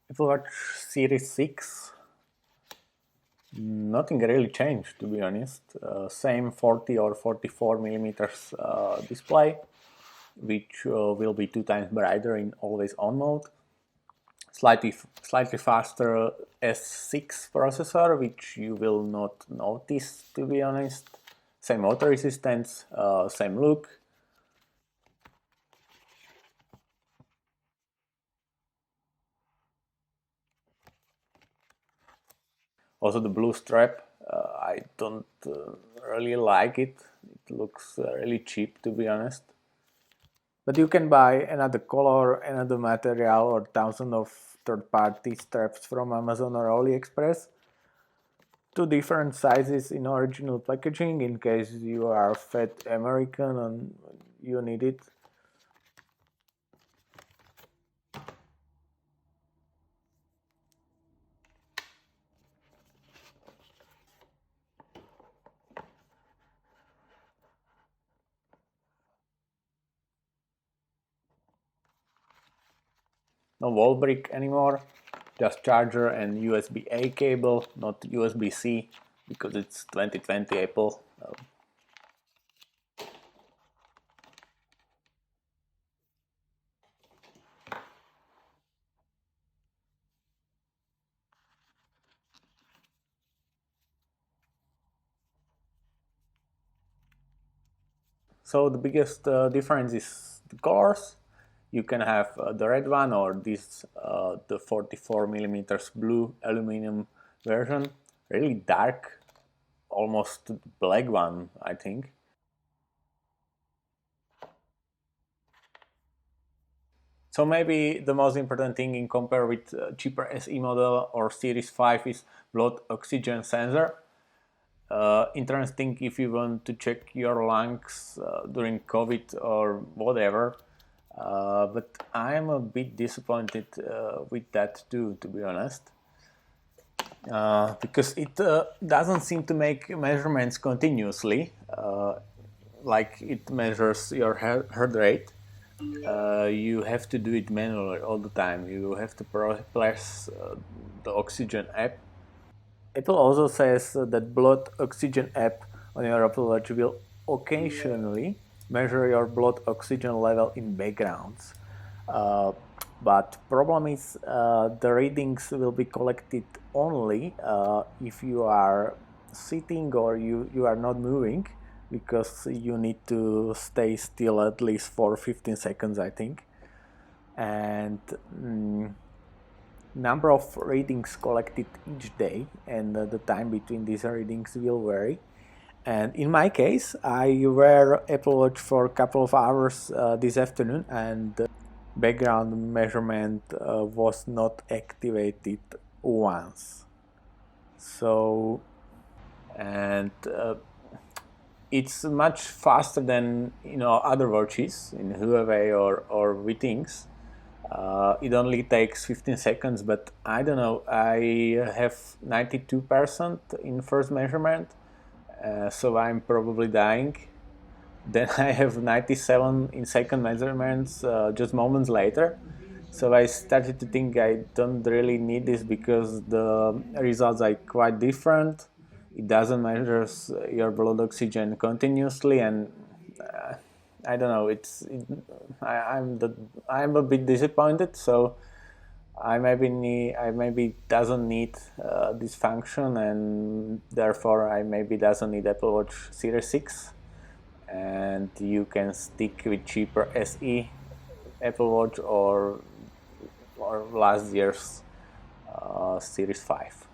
Apple Watch Series 6, nothing really changed to be honest. Same 40 or 44 millimeters display, which will be 2 times brighter in always on mode. Slightly faster S6 processor, which you will not notice to be honest. Same water resistance, same look. Also the blue strap, I don't really like it. It looks really cheap to be honest. But you can buy another color, another material, or thousands of third-party straps from Amazon or AliExpress. Two different sizes in original packaging in case you are fat American and you need it. No wall brick anymore, just charger and USB-A cable, not USB-C, because it's 2020 Apple. So the biggest difference is the colors. You can have the red one or this the 44 millimeters blue aluminum version, really dark, almost black one, I think. So maybe the most important thing in compare with cheaper SE model or Series 5 is blood oxygen sensor. Interesting if you want to check your lungs during COVID or whatever. But I'm a bit disappointed with that too, to be honest. Because it doesn't seem to make measurements continuously, like it measures your heart rate. You have to do it manually all the time. You have to press the oxygen app. Apple also says that blood oxygen app on your Apple Watch will occasionally measure your blood oxygen level in backgrounds. Uh, but problem is the readings will be collected only if you are sitting or you are not moving, because you need to stay still at least for 15 seconds, I think. And number of readings collected each day and the time between these readings will vary. And in my case, I wear Apple Watch for a couple of hours this afternoon, and the background measurement was not activated once. So, and it's much faster than other watches in Huawei or Withings. It only takes 15 seconds, but I don't know. I have 92% in first measurement, so I'm probably dying. Then I have 97 in second measurements just moments later. So I started to think I don't really need this because the results are quite different. It doesn't measure your blood oxygen continuously, and I don't know. I'm a bit disappointed. So I maybe doesn't need this function, and therefore I maybe doesn't need Apple Watch Series 6, and you can stick with cheaper SE Apple Watch or last year's Series 5.